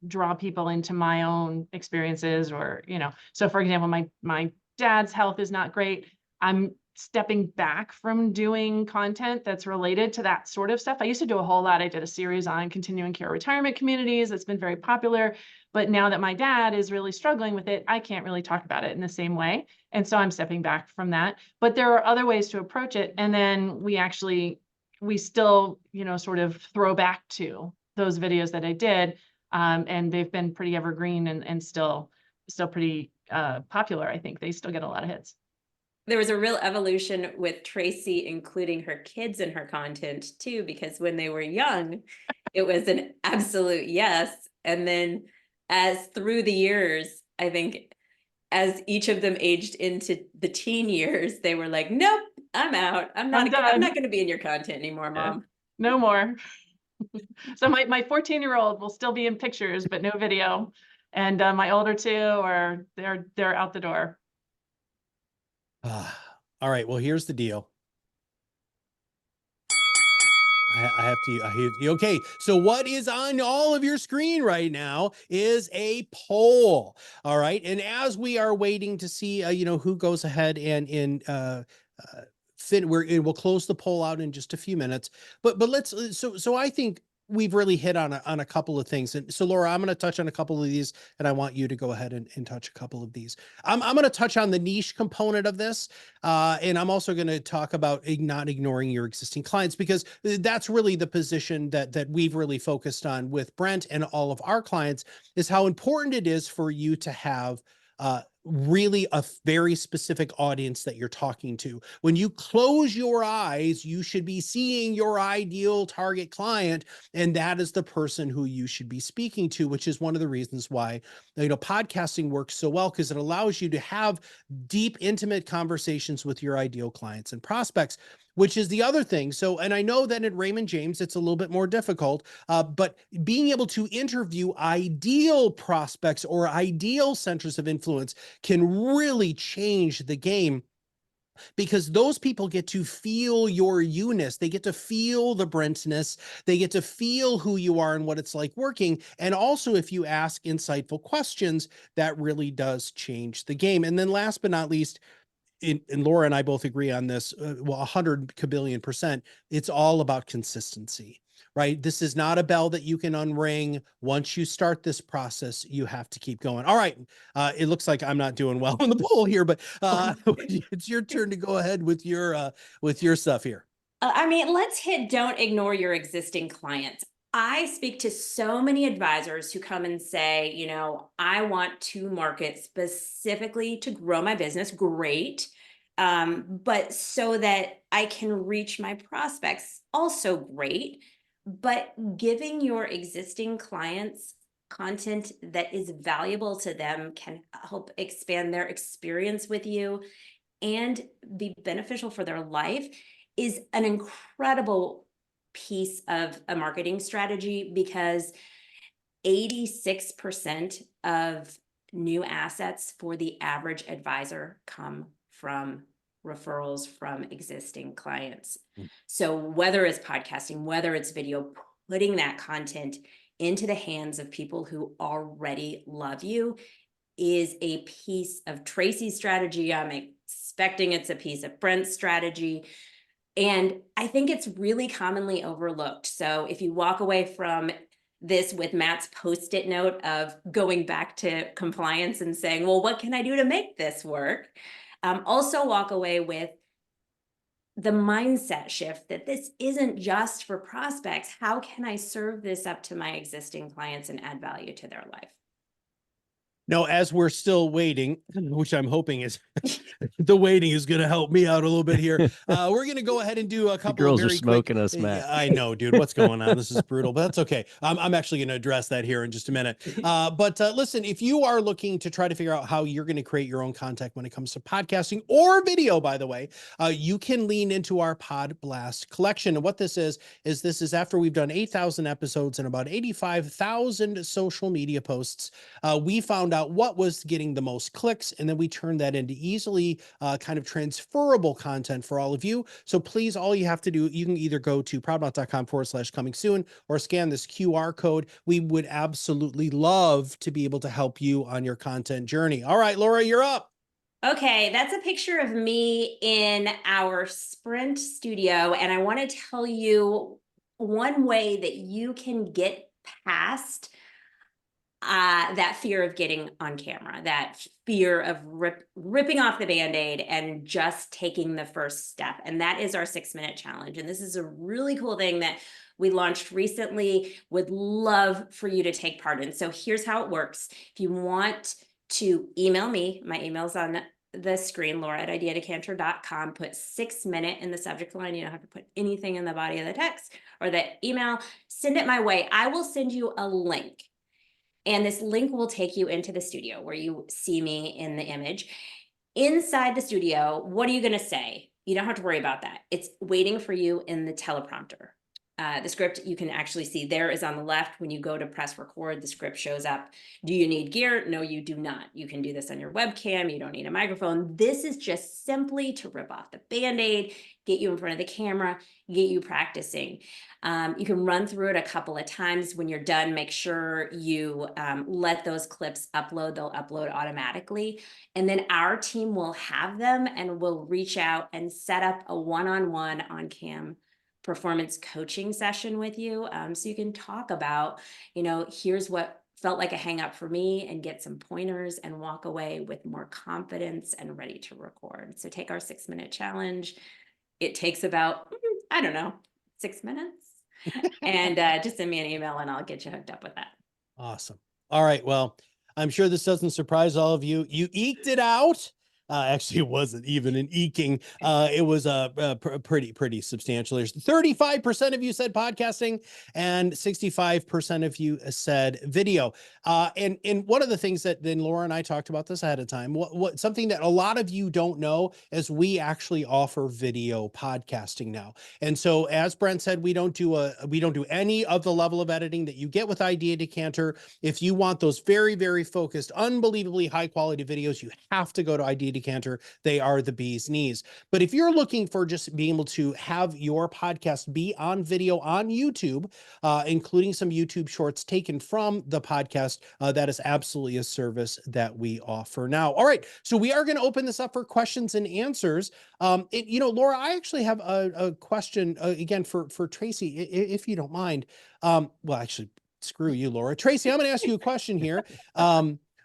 S3: draw people into my own experiences or, you know. So for example, my dad's health is not great. I'm stepping back from doing content that's related to that sort of stuff. I used to do a whole lot. I did a series on continuing care retirement communities. That's been very popular. But now that my dad is really struggling with it, I can't really talk about it in the same way. And so I'm stepping back from that. But there are other ways to approach it. And then we still, you know, sort of throw back to those videos that I did. And they've been pretty evergreen and still pretty popular. I think they still get a lot of hits.
S2: There was a real evolution with Tracy including her kids in her content too, because when they were young, it was an absolute yes. And then as through the years, I think as each of them aged into the teen years, they were like, nope, I'm out. I'm not going to be in your content anymore, Mom.
S3: No more. So my 14-year-old will still be in pictures, but no video. And my older two they're out the door.
S1: All right. Well, here's the deal. I have to, okay. So what is on all of your screen right now is a poll. All right. And as we are waiting to see, you know, who goes ahead and we'll close the poll out in just a few minutes, but let's, so I think we've really hit on a couple of things. And so Laura, I'm going to touch on a couple of these, and I want you to go ahead and touch a couple of these. I'm going to touch on the niche component of this. And I'm also going to talk about not ignoring your existing clients, because that's really the position that we've really focused on with Brent and all of our clients, is how important it is for you to have really a very specific audience that you're talking to. When you close your eyes, you should be seeing your ideal target client, and that is the person who you should be speaking to, which is one of the reasons why, you know, podcasting works so well, because it allows you to have deep, intimate conversations with your ideal clients and prospects, which is the other thing. So, and I know that at Raymond James, it's a little bit more difficult, but being able to interview ideal prospects or ideal centers of influence can really change the game because those people get to feel your you-ness. They get to feel the Brentness. They get to feel who you are and what it's like working. And also, if you ask insightful questions, that really does change the game. And then last but not least, and Laura and I both agree on this, well, 100 kabillion percent, it's all about consistency, right? This is not a bell that you can unring. Once you start this process, you have to keep going. All right. It looks like I'm not doing well in the poll here, but it's your turn to go ahead with your stuff here.
S2: I mean, let's hit don't ignore your existing clients. I speak to so many advisors who come and say, you know, I want to market specifically to grow my business. Great. But so that I can reach my prospects, also great. But giving your existing clients content that is valuable to them can help expand their experience with you and be beneficial for their life is an incredible piece of a marketing strategy, because 86% of new assets for the average advisor come from referrals from existing clients. So whether it's podcasting, whether it's video, putting that content into the hands of people who already love you is a piece of Tracy's strategy. I'm expecting it's a piece of Brent's strategy. And I think it's really commonly overlooked. So if you walk away from this with Matt's Post-it note of going back to compliance and saying, well, what can I do to make this work? Also walk away with the mindset shift that this isn't just for prospects. How can I serve this up to my existing clients and add value to their life?
S1: No, as we're still waiting, which I'm hoping is the waiting is going to help me out a little bit here. We're going to go ahead and do a couple
S4: girls
S1: of very
S4: are smoking
S1: quick,
S4: us, Matt.
S1: I know, dude, what's going on? This is brutal, but that's okay. I'm actually going to address that here in just a minute. But listen, if you are looking to try to figure out how you're going to create your own content when it comes to podcasting or video, by the way, you can lean into our Pod Blast collection. And what this is this is after we've done 8,000 episodes and about 85,000 social media posts. We found out what was getting the most clicks, and then we turned that into easily kind of transferable content for all of you. So please, all you have to do, you can either go to proudmouth.com/coming soon or scan this QR code. We would absolutely love to be able to help you on your content journey. All right, Laura, you're up.
S2: Okay, that's a picture of me in our Sprint studio. And I want to tell you one way that you can get past that fear of getting on camera, that fear of ripping off the Band-Aid and just taking the first step. And that is our 6-minute challenge. And this is a really cool thing that we launched recently. Would love for you to take part in. So here's how it works. If you want to email me, my email's on the screen, laura@ideadecanter.com, put 6-minute in the subject line. You don't have to put anything in the body of the text or the email. Send it my way. I will send you a link. And this link will take you into the studio where you see me in the image. Inside the studio, what are you going to say? You don't have to worry about that. It's waiting for you in the teleprompter. The script you can actually see there is on the left. When you go to press record, the script shows up. Do you need gear? No, you do not. You can do this on your webcam. You don't need a microphone. This is just simply to rip off the Band-Aid, get you in front of the camera, get you practicing. You can run through it a couple of times. When you're done, make sure you let those clips upload. They'll upload automatically. And then our team will have them and will reach out and set up a one-on-one on-cam performance coaching session with you. So you can talk about, you know, here's what felt like a hang up for me, and get some pointers and walk away with more confidence and ready to record. So take our 6-minute challenge. It takes about, I don't know, 6 minutes. And just send me an email and I'll get you hooked up with that. Awesome.
S1: All right. Well, I'm sure this doesn't surprise all of you. You eked it out. Actually, it wasn't even an eking. It was pretty substantial. There's 35% of you said podcasting, and 65% of you said video. And one of the things that then Laura and I talked about this ahead of time, what something that a lot of you don't know is we actually offer video podcasting now. And so, as Brent said, we don't do any of the level of editing that you get with Idea Decanter. If you want those very, very focused, unbelievably high quality videos, you have to go to Idea decanter. They are the bee's knees. But if you're looking for just being able to have your podcast be on video on YouTube, including some YouTube shorts taken from the podcast, that is absolutely a service that we offer now. All right, so we are going to open this up for questions and answers. Laura, I actually have a question again for Tracy, if you don't mind. Well, actually, screw you, Laura. Tracy, I'm going to ask you a question here,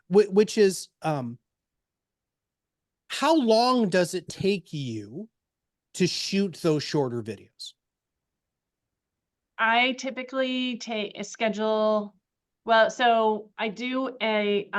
S1: which is, how long does it take you to shoot those shorter videos?
S3: I typically take a schedule. Well, so I do a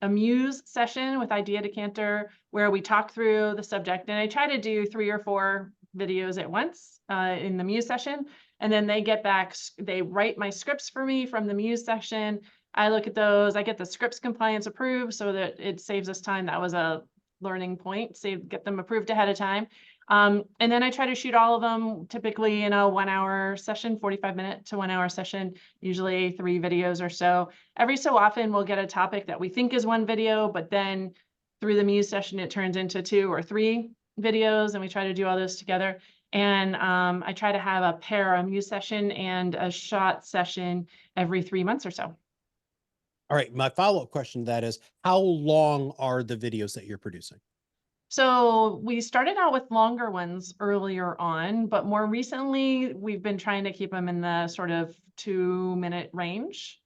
S3: muse session with Idea Decanter where we talk through the subject, and I try to do 3 or 4 videos at once in the muse session. And then they get back, they write my scripts for me from the muse session. I look at those, I get the scripts compliance approved so that it saves us time. That was a learning point, get them approved ahead of time. And then I try to shoot all of them typically in a 1-hour session, 45-minute to 1-hour session, usually 3 videos or so. Every so often we'll get a topic that we think is 1 video, but then through the muse session, it turns into 2 or 3 videos, and we try to do all those together. And I try to have a muse session and a shot session every 3 months or so.
S1: All right, my follow-up question to that is, how long are the videos that you're producing?
S3: So we started out with longer ones earlier on, but more recently we've been trying to keep them in the sort of 2-minute range.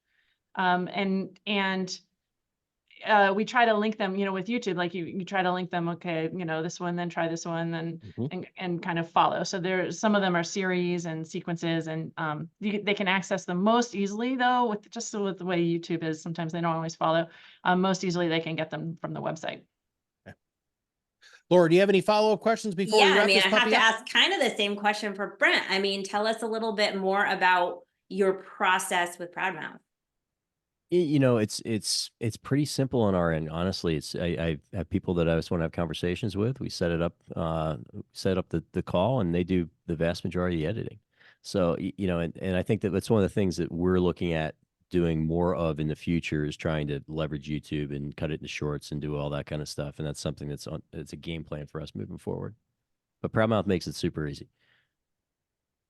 S3: We try to link them, with YouTube, like you try to link them, okay, this one, then try this one, then and kind of follow. So some of them are series and sequences, and they can access them most easily though, with the way YouTube is. Sometimes they don't always follow. Most easily they can get them from the website.
S1: Laura, do you have any follow-up questions before we wrap
S2: I
S1: this
S2: have
S1: puppy
S2: to
S1: up?
S2: ask kind of the same question for Brent. Tell us a little bit more about your process with ProudMouth.
S4: It's pretty simple on our end. Honestly, I have people that I just want to have conversations with. We set it up, the call, and they do the vast majority of the editing. So, and I think that that's one of the things that we're looking at doing more of in the future is trying to leverage YouTube and cut it into shorts and do all that kind of stuff. And that's something it's a game plan for us moving forward. But ProudMouth makes it super easy.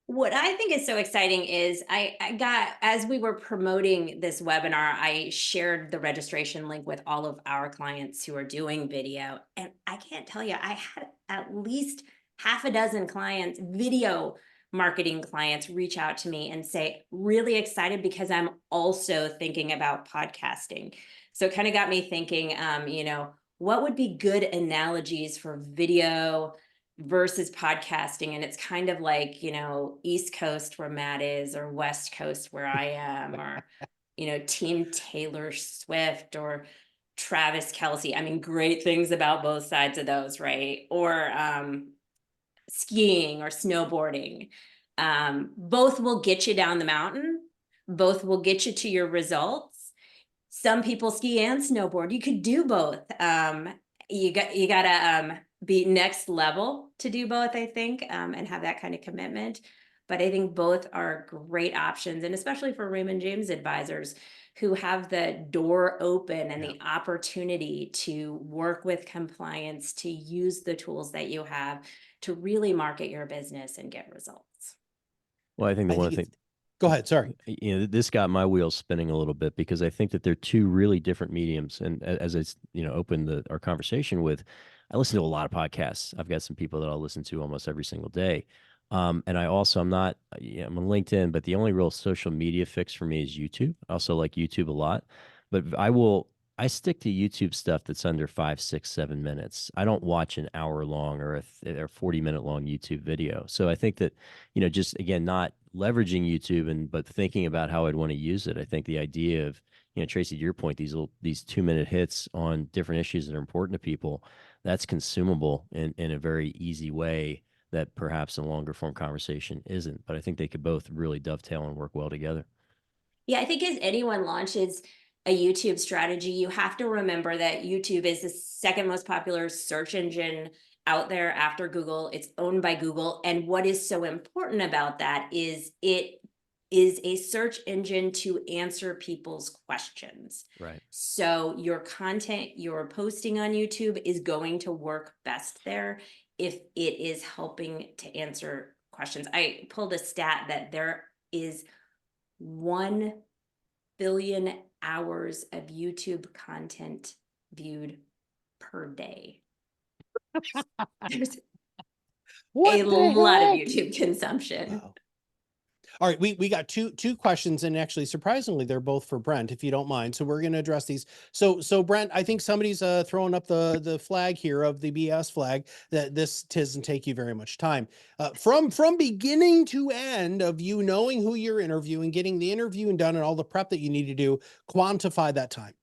S2: What I think is so exciting is I got, as we were promoting this webinar, I shared the registration link with all of our clients who are doing video. And I can't tell you, I had at least half a dozen clients, video marketing clients, reach out to me and say, really excited because I'm also thinking about podcasting. So it kind of got me thinking, what would be good analogies for video versus podcasting? And it's kind of like, East Coast where Matt is, or West Coast where I am, or, Team Taylor Swift or Travis Kelce. Great things about both sides of those, right? Or skiing or snowboarding. Both will get you down the mountain. Both will get you to your results. Some people ski and snowboard. You could do both. You gotta be next level to do both, I think, and have that kind of commitment. But I think both are great options, and especially for Raymond James Advisors, who have the door open and the opportunity to work with compliance, to use the tools that you have to really market your business and get results.
S4: Well, I think the one thing.
S1: Go ahead. Sorry.
S4: This got my wheels spinning a little bit because I think that they're 2 really different mediums. And as I, opened our conversation with, I listen to a lot of podcasts. I've got some people that I'll listen to almost every single day. And I'm on LinkedIn, but the only real social media fix for me is YouTube. I also like YouTube a lot, but I stick to YouTube stuff that's under 5, 6, 7 minutes. I don't watch an hour long or a 40-minute long YouTube video. So I think that, just again, not leveraging YouTube but thinking about how I'd want to use it. I think the idea of, Tracy, to your point, these 2-minute hits on different issues that are important to people, that's consumable in a very easy way that perhaps a longer form conversation isn't. But I think they could both really dovetail and work well together.
S2: Yeah, I think as anyone launches a YouTube strategy, you have to remember that YouTube is the second most popular search engine out there after Google. It's owned by Google. And what is so important about that is it is a search engine to answer people's questions.
S4: Right.
S2: So your content you're posting on YouTube is going to work best there if it is helping to answer questions. I pulled a stat that there is 1 billion hours of YouTube content viewed per day. There's
S1: What
S2: a
S1: the
S2: lot of
S1: heck?
S2: YouTube consumption.
S1: Wow. All right, we got two questions, and actually, surprisingly, they're both for Brent, if you don't mind. So we're going to address these. So Brent, I think somebody's throwing up the flag here of the BS flag that this doesn't take you very much time. From beginning to end of you knowing who you're interviewing, getting the interview and done, and all the prep that you need to do, quantify that time.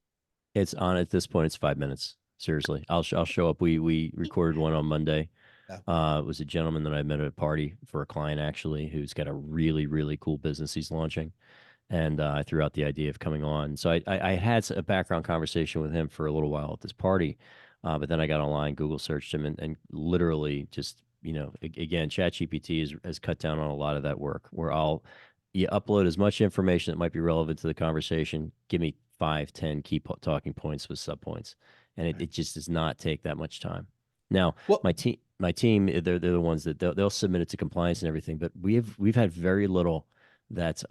S4: It's on at this point. It's 5 minutes. Seriously, I'll show up. We recorded one on Monday. It was a gentleman that I met at a party for a client, actually, who's got a really, really cool business he's launching. And I threw out the idea of coming on. So I had a background conversation with him for a little while at this party. But then I got online, Google searched him, and literally just, again, ChatGPT has cut down on a lot of that work, where you upload as much information that might be relevant to the conversation. Give me 5, 10 key talking points with subpoints. And it just does not take that much time. Now,
S1: Well,
S4: my team, they're the ones that they'll submit it to compliance and everything, but we've had very little that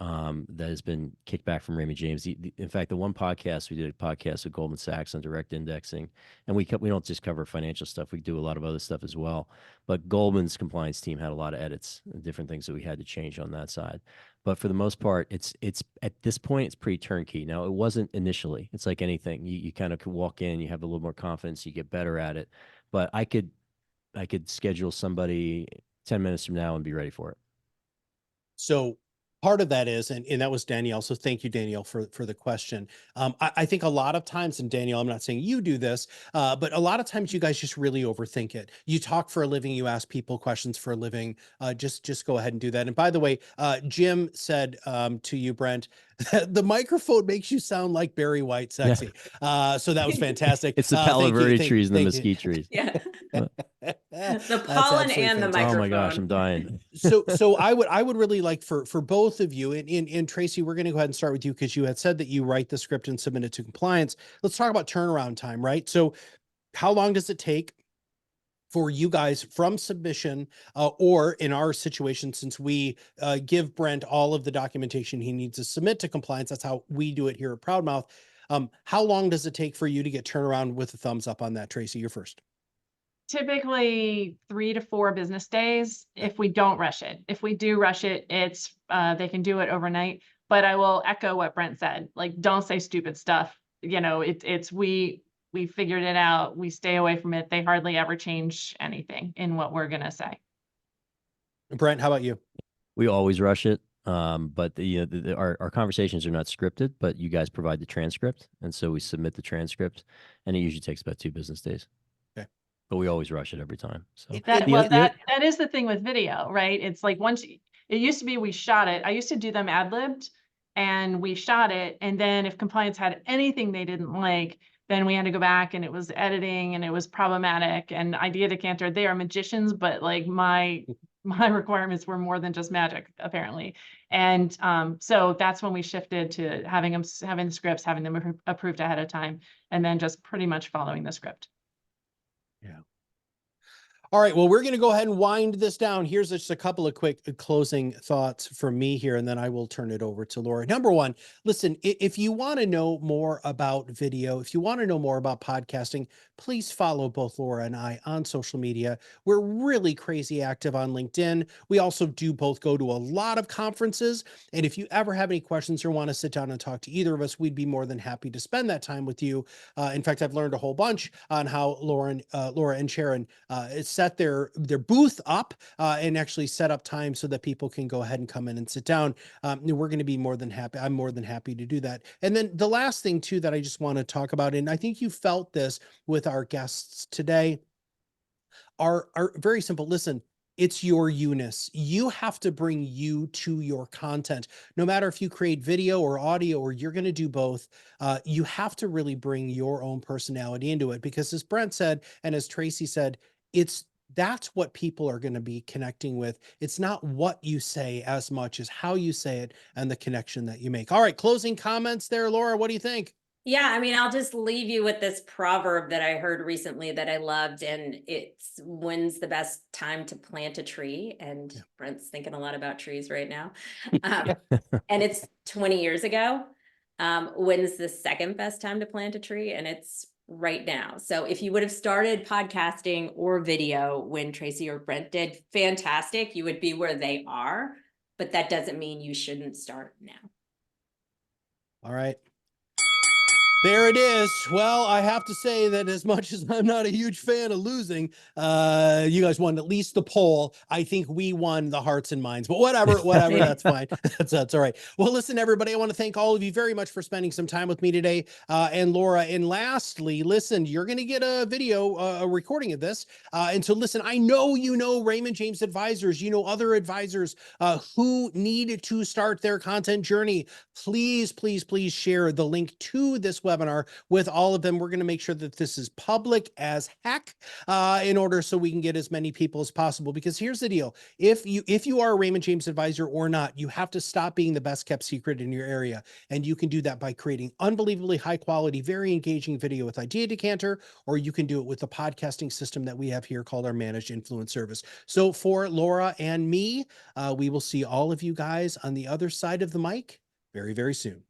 S4: has been kicked back from Raymond James. In fact, the one podcast, we did a podcast with Goldman Sachs on direct indexing, and we don't just cover financial stuff. We do a lot of other stuff as well. But Goldman's compliance team had a lot of edits and different things that we had to change on that side. But for the most part, it's at this point, it's pretty turnkey. Now, it wasn't initially. It's like anything. You kind of could walk in, you have a little more confidence, you get better at it. But I could schedule somebody 10 minutes from now and be ready for it.
S1: So part of that is, and that was Danielle. So thank you, Danielle, for the question. I think a lot of times, and Danielle, I'm not saying you do this, but a lot of times you guys just really overthink it. You talk for a living, you ask people questions for a living. Just go ahead and do that. And by the way, Jim said to you, Brent, the microphone makes you sound like Barry White sexy. So that was fantastic.
S4: It's the Palo Verde trees and the mesquite trees.
S2: Yeah.
S1: That's
S2: The pollen
S1: absolutely
S2: and the
S1: fantastic.
S2: microphone.
S4: Oh my gosh, I'm dying.
S1: So I would really like for both of you, and Tracy, we're going to go ahead and start with you, because you had said that you write the script and submit it to compliance. Let's talk about turnaround time, right? So how long does it take for you guys from submission, or in our situation, since we give Brent all of the documentation he needs to submit to compliance, that's how we do it here at ProudMouth. How long does it take for you to get turnaround with a thumbs up on that? Tracy, you're first.
S3: Typically 3 to 4 business days if we don't rush it. If we do rush it, it's they can do it overnight. But I will echo what Brent said. Like, don't say stupid stuff. We figured it out. We stay away from it. They hardly ever change anything in what we're gonna say.
S1: Brent, how about you?
S4: We always rush it. But our conversations are not scripted, but you guys provide the transcript. And so we submit the transcript, and it usually takes about 2 business days.
S1: Okay.
S4: But we always rush it every time. So
S3: That is the thing with video, right? It's like it used to be we shot it. I used to do them ad-libbed, and we shot it. And then if compliance had anything they didn't like, then we had to go back, and it was editing, and it was problematic. And Idea Decanter, they are magicians, but like my requirements were more than just magic, apparently. And so that's when we shifted to having the scripts, having them approved ahead of time, and then just pretty much following the script.
S1: Yeah. All right, well, we're going to go ahead and wind this down. Here's just a couple of quick closing thoughts from me here, and then I will turn it over to Laura. Number one, listen, if you want to know more about video, if you want to know more about podcasting, please follow both Laura and I on social media. We're really crazy active on LinkedIn. We also do both go to a lot of conferences. And if you ever have any questions or want to sit down and talk to either of us, we'd be more than happy to spend that time with you. In fact, I've learned a whole bunch on how Laura and Sharon set their booth up and actually set up time so that people can go ahead and come in and sit down. We're going to be more than happy. I'm more than happy to do that. And then the last thing too that I just want to talk about, and I think you felt this with our guests today, are very simple. Listen, it's your you-ness. You have to bring you to your content. No matter if you create video or audio, or you're going to do both, you have to really bring your own personality into it. Because as Brent said, and as Tracy said, it's That's what people are going to be connecting with. It's not what you say as much as how you say it and the connection that you make. All right, closing comments there, Laura. What do you think?
S2: Yeah, I mean, I'll just leave you with this proverb that I heard recently that I loved, and it's when's the best time to plant a tree? And Brent's thinking a lot about trees right now. And it's 20 years ago. When's the second best time to plant a tree? And it's right now. So if you would have started podcasting or video when Tracy or Brent did, fantastic. You would be where they are, but that doesn't mean you shouldn't start now.
S1: All right. There it is. Well, I have to say that as much as I'm not a huge fan of losing, you guys won at least the poll. I think we won the hearts and minds, but whatever, that's fine. That's all right. Well, listen, everybody, I want to thank all of you very much for spending some time with me today, and Laura. And lastly, listen, you're going to get a video, a recording of this. And so listen, I know you know Raymond James Advisors, you know other advisors who need to start their content journey. Please, please, please share the link to this webinar with all of them. We're going to make sure that this is public as heck in order so we can get as many people as possible. Because here's the deal. If you are a Raymond James advisor or not, you have to stop being the best kept secret in your area. And you can do that by creating unbelievably high quality, very engaging video with Idea Decanter, or you can do it with the podcasting system that we have here called our Managed Influence Service. So for Laura and me, we will see all of you guys on the other side of the mic very, very soon.